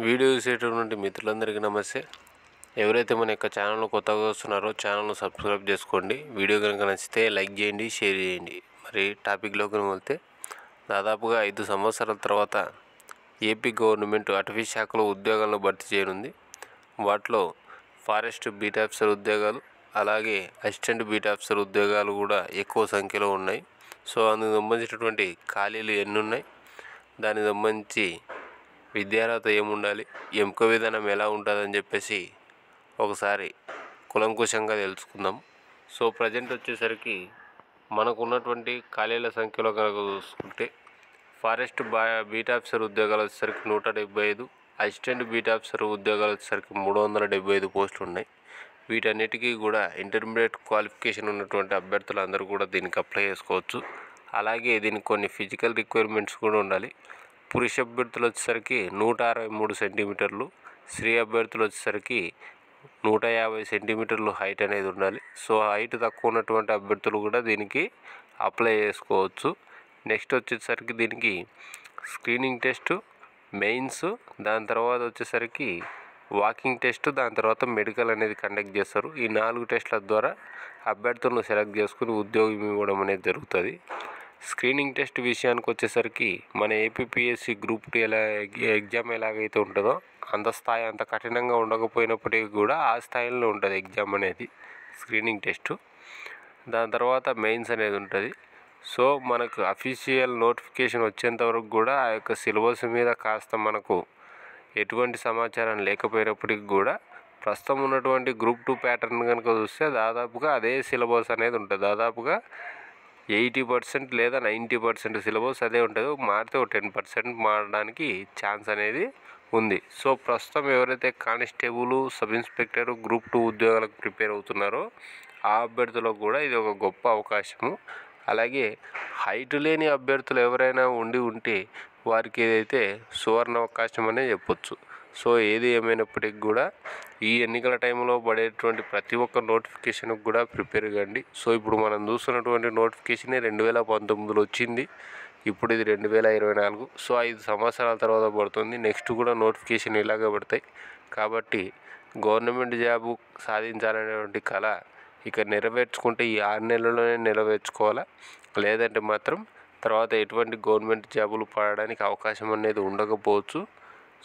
Video చూసేటటువంటి మిత్రులందరికీ నమస్తే. ఎవరైతే మన యొక్క ఛానల్ను కొత్తగా వస్తున్నారో ఛానల్ను సబ్స్క్రైబ్ చేసుకోండి. వీడియో కనుక నచ్చితే లైక్ చేయండి, షేర్ చేయండి. మరి టాపిక్లోకి వెళ్తే దాదాపుగా 5 సంవత్సరాల తర్వాత ఏపీ గవర్నమెంట్ అటవీ శాఖలో ఉద్యోగాలను భర్తీ చేయనుంది. వాటిలో ఫారెస్ట్ బీట్ ఆఫీసర్ ఉద్యోగాలు, అలాగే అసిస్టెంట్ బీట్ ఆఫీసర్ ఉద్యోగాలు కూడా ఎక్కువ సంఖ్యలో ఉన్నాయి. సో అందుకు సంబంధించినటువంటి ఖాళీలు ఎన్ని ఉన్నాయి, దానికి సంబంధించి విద్యార్హత ఏముండాలి, ఎంపిక విధానం ఎలా ఉంటుందని చెప్పేసి ఒకసారి కులంకుశంగా తెలుసుకుందాం. సో ప్రజెంట్ వచ్చేసరికి మనకు ఉన్నటువంటి ఖాళీల సంఖ్యలో కనుక చూసుకుంటే ఫారెస్ట్ బీట్ ఆఫీసర్ ఉద్యోగాలు వచ్చేసరికి 175, అసిస్టెంట్ బీట్ ఆఫీసర్ ఉద్యోగాలు వచ్చేసరికి 375 పోస్టులు ఉన్నాయి. వీటన్నిటికీ కూడా ఇంటర్మీడియట్ క్వాలిఫికేషన్ ఉన్నటువంటి అభ్యర్థులు అందరూ కూడా దీనికి అప్లై చేసుకోవచ్చు. అలాగే దీనికి కొన్ని ఫిజికల్ రిక్వైర్మెంట్స్ కూడా ఉండాలి. పురుష అభ్యర్థులు వచ్చేసరికి 163 సెంటీమీటర్లు, స్త్రీ అభ్యర్థులు వచ్చేసరికి 150 సెంటీమీటర్లు హైట్ అనేది ఉండాలి. సో హైట్ తక్కువ ఉన్నటువంటి అభ్యర్థులు కూడా దీనికి అప్లై చేసుకోవచ్చు. నెక్స్ట్ వచ్చేసరికి దీనికి స్క్రీనింగ్ టెస్ట్, మెయిన్స్, దాని తర్వాత వచ్చేసరికి వాకింగ్ టెస్ట్, దాని తర్వాత మెడికల్ అనేది కండక్ట్ చేస్తారు. ఈ 4 టెస్టుల ద్వారా అభ్యర్థులను సెలెక్ట్ చేసుకుని ఉద్యోగం ఇవ్వడం అనేది జరుగుతుంది. స్క్రీనింగ్ టెస్ట్ విషయానికి వచ్చేసరికి మన ఏపీపీఎస్సీ గ్రూప్ 2 ఎగ్జామ్ ఎలాగైతే ఉంటుందో అంత కఠినంగా ఉండకపోయినప్పటికీ కూడా ఆ స్థాయిలో ఉంటుంది ఎగ్జామ్ అనేది, స్క్రీనింగ్ టెస్ట్. దాని తర్వాత మెయిన్స్ అనేది ఉంటుంది. సో మనకు అఫీషియల్ నోటిఫికేషన్ వచ్చేంత వరకు కూడా ఆ యొక్క సిలబస్ మీద కాస్త మనకు ఎటువంటి సమాచారం లేకపోయినప్పటికీ కూడా ప్రస్తుతం ఉన్నటువంటి గ్రూప్ 2 ప్యాటర్న్ కనుక చూస్తే దాదాపుగా అదే సిలబస్ అనేది ఉంటుంది. దాదాపుగా 80% లేదా 90% సిలబస్ అదే ఉంటుంది. మారితే 10% మారడానికి ఛాన్స్ అనేది ఉంది. సో ప్రస్తుతం ఎవరైతే కానిస్టేబుల్, సబ్ ఇన్స్పెక్టర్, గ్రూప్ 2 ఉద్యోగాలకు ప్రిపేర్ అవుతున్నారో ఆ అభ్యర్థులకు కూడా ఇది ఒక గొప్ప అవకాశము. అలాగే హైట్ లేని అభ్యర్థులు ఎవరైనా ఉంటే వారికి ఏదైతే సువర్ణ అవకాశం అనే చెప్పొచ్చు. సో ఏది ఏమైనప్పటికీ కూడా ఈ ఎన్నికల టైంలో పడేటువంటి ప్రతి ఒక్క నోటిఫికేషన్కి కూడా ప్రిపేర్ కండి. సో ఇప్పుడు మనం చూస్తున్నటువంటి నోటిఫికేషన్ 2019లో వచ్చింది, ఇప్పుడు ఇది 2024. సో 5 సంవత్సరాల తర్వాత పడుతుంది. నెక్స్ట్ కూడా నోటిఫికేషన్ ఇలాగే పడతాయి. కాబట్టి గవర్నమెంట్ జాబు సాధించాలనేటువంటి కళ ఇక నెరవేర్చుకుంటే ఈ 6 నెలల్లోనే నెరవేర్చుకోవాలా, లేదంటే మాత్రం తర్వాత ఎటువంటి గవర్నమెంట్ జాబులు పడడానికి అవకాశం అనేది ఉండకపోవచ్చు.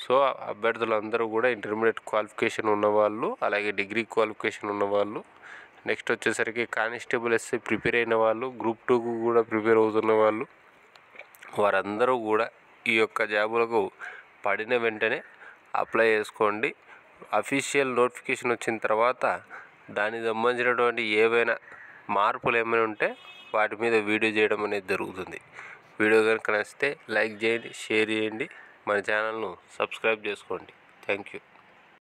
సో అభ్యర్థులందరూ కూడా ఇంటర్మీడియట్ క్వాలిఫికేషన్ ఉన్నవాళ్ళు, అలాగే డిగ్రీ క్వాలిఫికేషన్ ఉన్నవాళ్ళు, నెక్స్ట్ వచ్చేసరికి కానిస్టేబుల్ ఎస్ఐ ప్రిపేర్ అయిన వాళ్ళు, గ్రూప్ 2కు కూడా ప్రిపేర్ అవుతున్న వాళ్ళు, వారందరూ కూడా ఈ యొక్క జాబులకు పడిన వెంటనే అప్లై చేసుకోండి. అఫీషియల్ నోటిఫికేషన్ వచ్చిన తర్వాత దానికి సంబంధించినటువంటి ఏవైనా మార్పులు ఏమైనా ఉంటే వాటి మీద వీడియో చేయడం అనేది జరుగుతుంది. వీడియో కనుక నచ్చితే లైక్ చేయండి, షేర్ చేయండి, మన ఛానల్ను సబ్స్క్రైబ్ చేసుకోండి. Thank you.